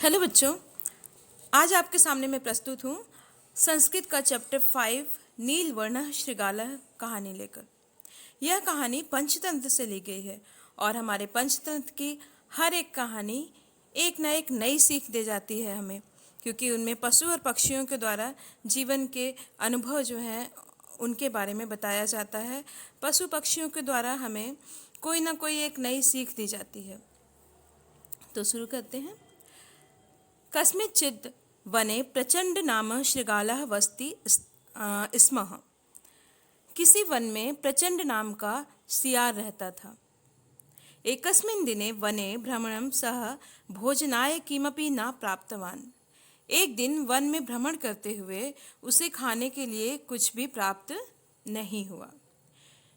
Hello बच्चों, आज आपके सामने मैं प्रस्तुत हूँ संस्कृत का चैप्टर 5 नीलवर्णः शृगालः कहानी लेकर। यह कहानी पंचतंत्र से ली गई है और हमारे पंचतंत्र की हर एक कहानी एक न एक नई सीख दे जाती है हमें, क्योंकि उनमें पशु और पक्षियों के द्वारा जीवन के अनुभव जो हैं उनके बारे में बताया जाता है। पशु पक्षियों के द्वारा हमें कोई ना कोई एक नई सीख दी जाती है। तो शुरू करते हैं। कस्मिंश्चित् वने प्रचंड नाम शृगालः वसति स्म। किसी वन में प्रचंड नाम का सियार रहता था। एकस्मिन् दिने वने भ्रमणं सः भोजनाय किमपि न प्राप्तवान्। एक दिन वन में भ्रमण करते हुए उसे खाने के लिए कुछ भी प्राप्त नहीं हुआ।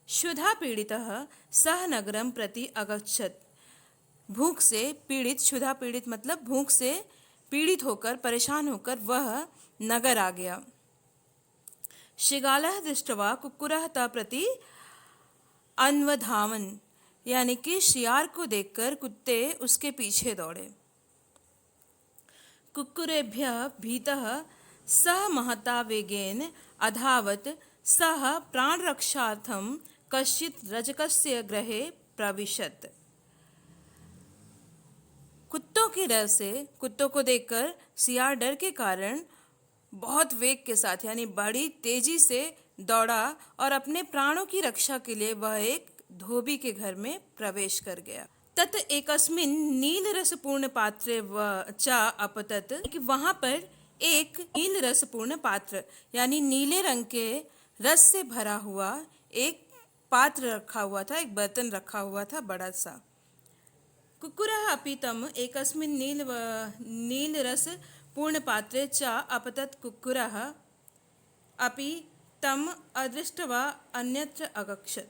क्षुधा पीड़ितः सः नगरं प्रति अगच्छत्। भूख से पीड़ित, क्षुधा पीड़ित मतलब भूख से पीड़ित होकर, परेशान होकर वह नगर आ गया। शृगालः दृष्ट्वा कुक्कुरः तं प्रति अन्वधावन्, यानी कि शियार को देखकर कुत्ते उसके पीछे दौड़े। कुक्कुरेभ्यः भीतः सः महता वेगेन अधावत्। सः प्राणरक्षार्थं कश्चित् रजकस्य गृहे प्रविशत्। कुत्तों की डर से, कुत्तों को देखकर सियार डर के कारण बहुत वेग के साथ यानी बड़ी तेजी से दौड़ा और अपने प्राणों की रक्षा के लिए वह एक धोबी के घर में प्रवेश कर गया। तत् एकस्मिन् नीलरसपूर्ण पात्रे च अपतत, कि वहां पर एक नील रसपूर्ण पात्र यानी नीले रंग के रस से भरा हुआ एक पात्र रखा हुआ था, एक बर्तन रखा हुआ था बड़ा सा। कुक्कुरः अपि तम् एकस्मिन् नीलरसपूर्णपात्रे च अपतत्। कुक्कुरः अपि तम् अदृष्ट्वा अन्यत्र अगच्छत्।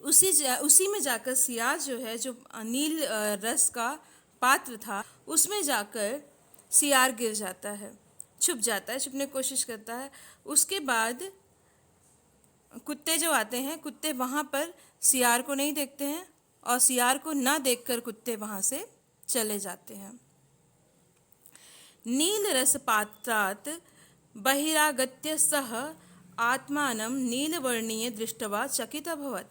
उसी में जाकर सियार जो है, जो नील रस का पात्र था, उसमें जाकर सियार गिर जाता है, छुप जाता है, छुपने की कोशिश करता है। उसके बाद कुत्ते जो आते हैं, कुत्ते वहाँ पर सियार को नहीं देखते हैं और सियार को न देखकर कुत्ते वहाँ से चले जाते हैं। नीलरसपात्रात् बहिरागत्य सः आत्मानं नीलवर्णीय दृष्ट्वा चकित अभवत्।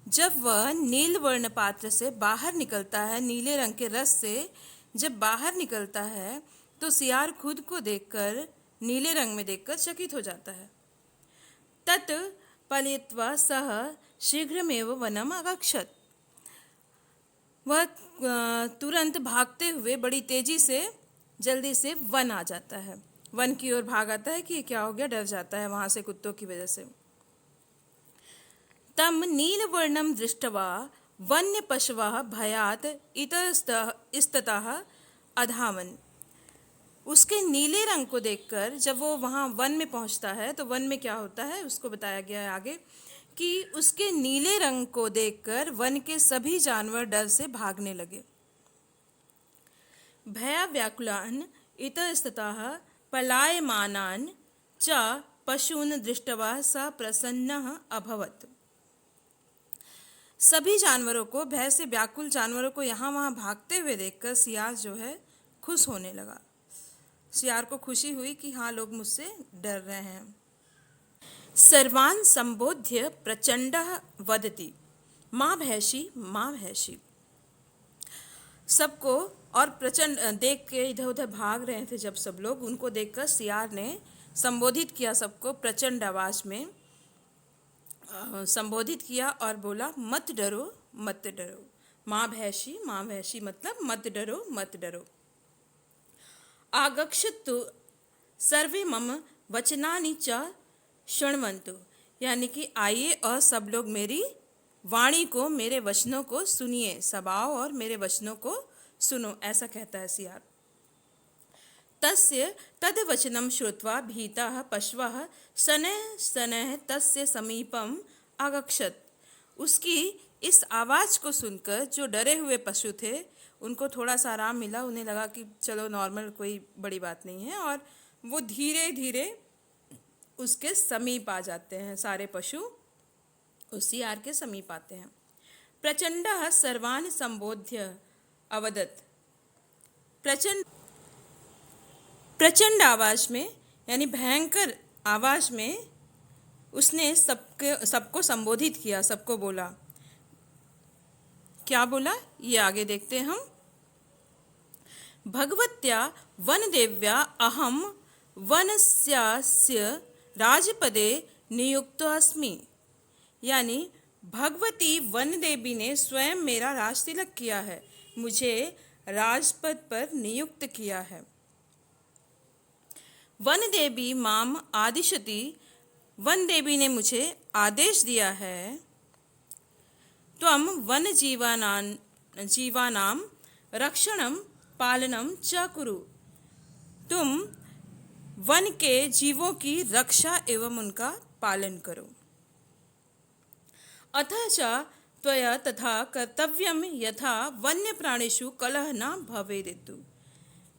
जब वह नीलवर्ण पात्र से बाहर निकलता है, नीले रंग के रस से जब बाहर निकलता है, तो सियार खुद को देखकर, नीले रंग में देखकर चकित हो जाता है। तत् पलयित्वा सः शीघ्रमेव वनम् अगच्छत्। वह तुरंत भागते हुए बड़ी तेजी से, जल्दी से वन आ जाता है, वन की ओर भाग आता है कि क्या हो गया, डर जाता है वहां से कुत्तों की वजह से। तम नीलवर्णम दृष्ट्वा वन्य पशवः भयात् इतस्ततः अधावन्। उसके नीले रंग को देखकर जब वो वहाँ वन में पहुँचता है, तो वन में क्या होता है उसको बताया गया है आगे, कि उसके नीले रंग को देखकर वन के सभी जानवर डर से भागने लगे। भयाव्याकुलान् इतस्ततः पलायमानान् च पशून् दृष्ट्वा स प्रसन्नः अभवत्। सभी जानवरों को, भय से व्याकुल जानवरों को यहाँ वहाँ भागते हुए देखकर सियार जो है खुश होने लगा। सियार को खुशी हुई कि हाँ, लोग मुझसे डर रहे हैं। सर्वान् संबोध्य प्रचंडः वदति माँ भैंसी माँ भैंसी। सबको, और प्रचंड देख के इधर उधर भाग रहे थे जब सब लोग, उनको देखकर सियार ने संबोधित किया, सबको प्रचंड आवाज में संबोधित किया और बोला, मत डरो मत डरो। माँ भैंसी मतलब मत डरो मत डरो। आगच्छतु सर्वे मम वचनानि च शृण्वन्तु, यानी कि आइए और सब लोग मेरी वाणी को, मेरे वचनों को सुनिए, सब आओ और मेरे वचनों को सुनो, ऐसा कहता है सियार। तस्य तद्वचनं श्रुत्वा भीताः पशवः शनैः शनैः तस्य समीपम् अगच्छत्। उसकी इस आवाज़ को सुनकर जो डरे हुए पशु थे, उनको थोड़ा सा आराम मिला, उन्हें लगा कि चलो नॉर्मल, कोई बड़ी बात नहीं है, और वो धीरे धीरे उसके समीप आ जाते हैं। सारे पशु उस सियार के समीप आते हैं। प्रचंडः सर्वान् संबोध्य अवदत्। प्रचंड प्रचंड आवाज में यानी भयंकर आवाज में उसने सबको संबोधित किया, सबको बोला। क्या बोला ये आगे देखते हैं हम। भगवत्या वनदेव्या अहम वनस्यास्य राजपदे नियुक्त अस्मि, यानी भगवती वन देवी ने स्वयं मेरा राज तिलक किया है, मुझे राजपद पर नियुक्त किया है। वन देवी माम आदिशति, वन देवी ने मुझे आदेश दिया है। त्वं वन जीवानां रक्षणं पालनं च कुरु, तुम वन के जीवों की रक्षा एवं उनका पालन करो। अतः च त्वया तथा कर्तव्यम यथा वन्य प्राणिषु कलह न भवेदितु।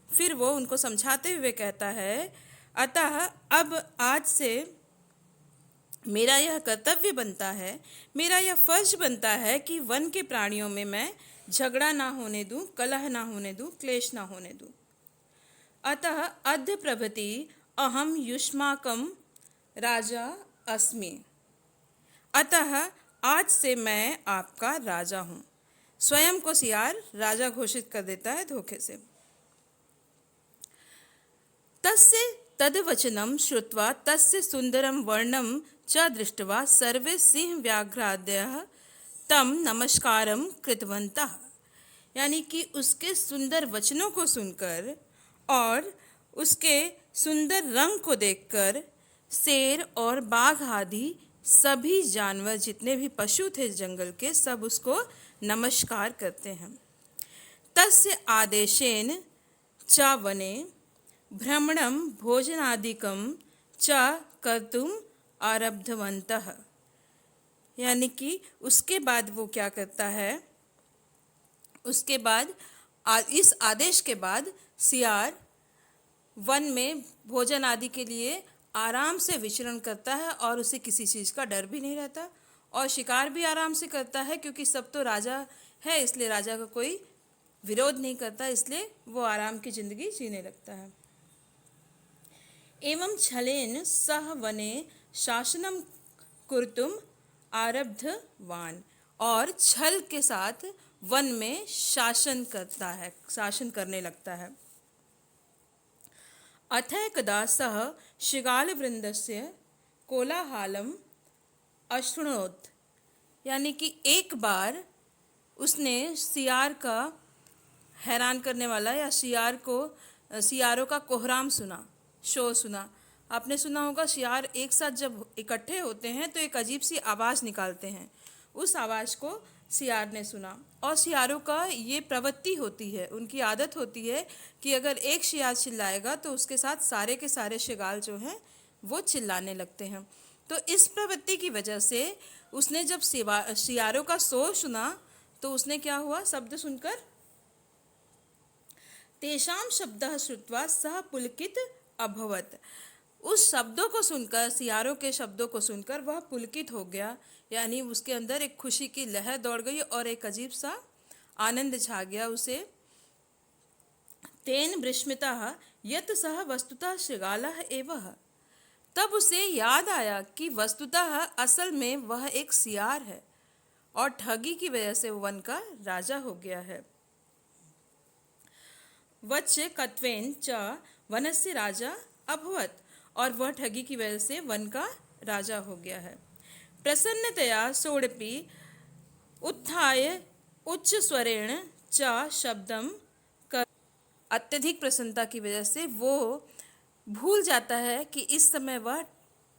फिर वो उनको समझाते हुए कहता है, अतः अब आज से मेरा यह कर्तव्य बनता है, मेरा यह फर्ज बनता है कि वन के प्राणियों में मैं झगड़ा ना होने दूं, कलह ना होने दूं, क्लेश ना होने दूं। अतः अद्य प्रभृति अहम युष्माकं राजा अस्मि, अतः आज से मैं आपका राजा हूँ। स्वयं को सियार राजा घोषित कर देता है धोखे से। तस्य तद्वचनं श्रुत्वा तस्य सुंदरं वर्णं च दृष्ट्वा सर्वे सिंहव्याघ्रादयः तं नमस्कारं कृतवन्तः, यानी कि उसके सुंदर वचनों को सुनकर और उसके सुंदर रंग को देखकर शेर और बाघ आदि सभी जानवर, जितने भी पशु थे जंगल के, सब उसको नमस्कार करते हैं। तस्य आदेशेन च वने भ्रमणं भोजनादिकं च कर्तुम् आरब्धवन्तः, यानी कि उसके बाद वो क्या करता है, उसके बाद इस आदेश के बाद सियार वन में भोजन आदि के लिए आराम से विचरण करता है और उसे किसी चीज़ का डर भी नहीं रहता और शिकार भी आराम से करता है, क्योंकि सब तो राजा है इसलिए राजा का कोई विरोध नहीं करता, इसलिए वो आराम की जिंदगी जीने लगता है। एवं छलेन सह वने शासनम कुर्तुम आरब्धवान, और छल के साथ वन में शासन करता है, शासन करने लगता है। अथैकदा सह शृगालवृन्दस्य कोलाहलम् अशृणोत्, यानी कि एक बार उसने सियार का हैरान करने वाला या सियारों का कोहराम सुना, शोर सुना। आपने सुना होगा सियार एक साथ जब इकट्ठे होते हैं तो एक अजीब सी आवाज़ निकालते हैं, उस आवाज़ को सियार ने सुना। और सियारों का ये प्रवृत्ति होती है, उनकी आदत होती है कि अगर एक सियार चिल्लाएगा तो उसके साथ सारे के सारे शिगाल जो हैं वो चिल्लाने लगते हैं। तो इस प्रवृत्ति की वजह से उसने जब सियारों का शोर सुना तो उसने क्या हुआ, शब्द सुनकर तेषां शब्दः श्रुत्वा सह पुलकित अभवत्, उस शब्दों को सुनकर, सियारों के शब्दों को सुनकर वह पुलकित हो गया, यानी उसके अंदर एक खुशी की लहर दौड़ गई और एक अजीब सा आनंद छा गया उसे। तेन विस्मितः यत् सः वस्तुतः शृगालः एवः, तब उसे याद आया कि वस्तुतः असल में वह एक सियार है और ठगी की वजह से वन का राजा हो गया है। वच्च कत्वेन च वनस्य राजा अभवत्, और वह ठगी की वजह से वन का राजा हो गया है। प्रसन्नतया सोऽपि उत्थाय उच्च स्वरेण च शब्दम कर, अत्यधिक प्रसन्नता की वजह से वो भूल जाता है कि इस समय वह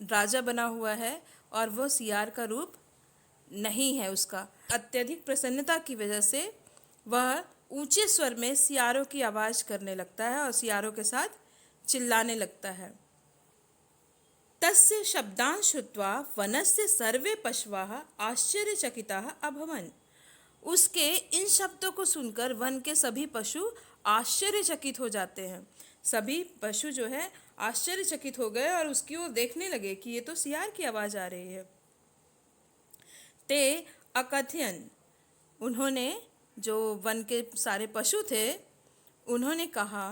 राजा बना हुआ है और वह सियार का रूप नहीं है उसका। अत्यधिक प्रसन्नता की वजह से वह ऊंचे स्वर में सियारों की आवाज़ करने लगता है और सियारों के साथ चिल्लाने लगता है। तस्य शब्दान् श्रुत्वा वनस्य सर्वे पशवः आश्चर्यचकिताः अभवन्, उसके इन शब्दों को सुनकर वन के सभी पशु आश्चर्यचकित हो जाते हैं। सभी पशु जो है आश्चर्यचकित हो गए और उसकी ओर देखने लगे कि ये तो सियार की आवाज़ आ रही है। ते अकथयन्, उन्होंने, जो वन के सारे पशु थे, उन्होंने कहा,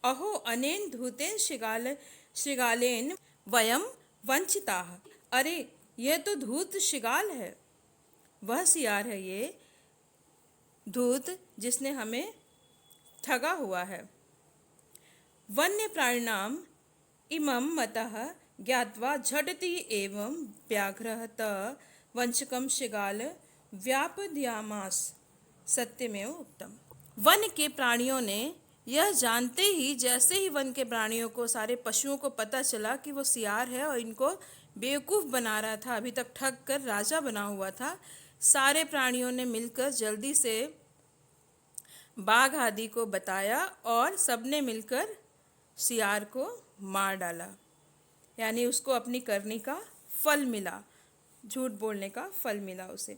अहो अनेन धूतेन श्रृगालेन वयम वंचिताः। अरे यह तो धूत श्रृगाल है, वह सियार है ये धूत जिसने हमें ठगा हुआ है। वन्य प्राणिनाम इमं मतः ज्ञात्वा झटिति एवं व्याघ्रः तं वंचकं श्रृगाल व्यापद्यामास। सत्यमेव उक्तम। वन के प्राणियों ने यह जानते ही, जैसे ही वन के प्राणियों को, सारे पशुओं को पता चला कि वो सियार है और इनको बेवकूफ़ बना रहा था, अभी तक ठग कर राजा बना हुआ था, सारे प्राणियों ने मिलकर जल्दी से बाघ आदि को बताया और सबने मिलकर सियार को मार डाला। यानी उसको अपनी करनी का फल मिला, झूठ बोलने का फल मिला उसे।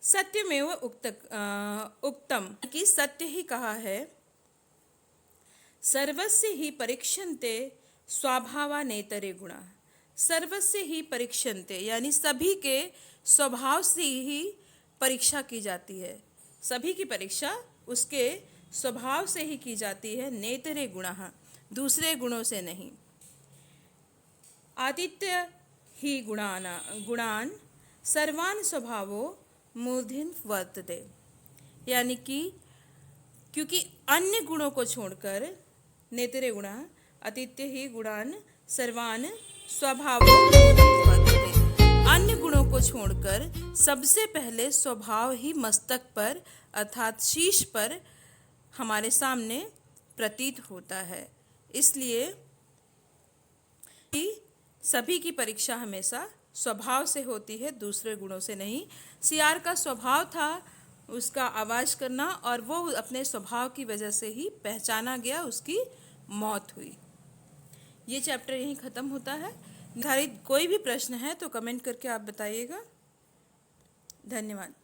सत्यमेव उक्तम कि सत्य ही कहा है। सर्वस्य ही परीक्षन्ते स्वभावानेतरे गुणा। सर्वस्य ही परीक्षन्ते यानी सभी के स्वभाव से ही परीक्षा की जाती है। सभी की परीक्षा उसके स्वभाव से ही की जाती है। नेतरे गुणः, दूसरे गुणों से नहीं। आदित्य ही गुणान सर्वान स्वभावो मूर्धन वर्तते। यानी कि क्योंकि अन्य गुणों को छोड़कर, नेतरे गुणा आदित्य ही गुणान सर्वान स्वभावो मूर्धन वर्तते, अन्य गुणों को छोड़कर सबसे पहले स्वभाव ही मस्तक पर अर्थात शीश पर हमारे सामने प्रतीत होता है। इसलिए सभी की परीक्षा हमेशा स्वभाव से होती है, दूसरे गुणों से नहीं। सियार का स्वभाव था उसका आवाज़ करना, और वो अपने स्वभाव की वजह से ही पहचाना गया, उसकी मौत हुई। ये चैप्टर यहीं ख़त्म होता है। कोई भी प्रश्न है तो कमेंट करके आप बताइएगा। धन्यवाद।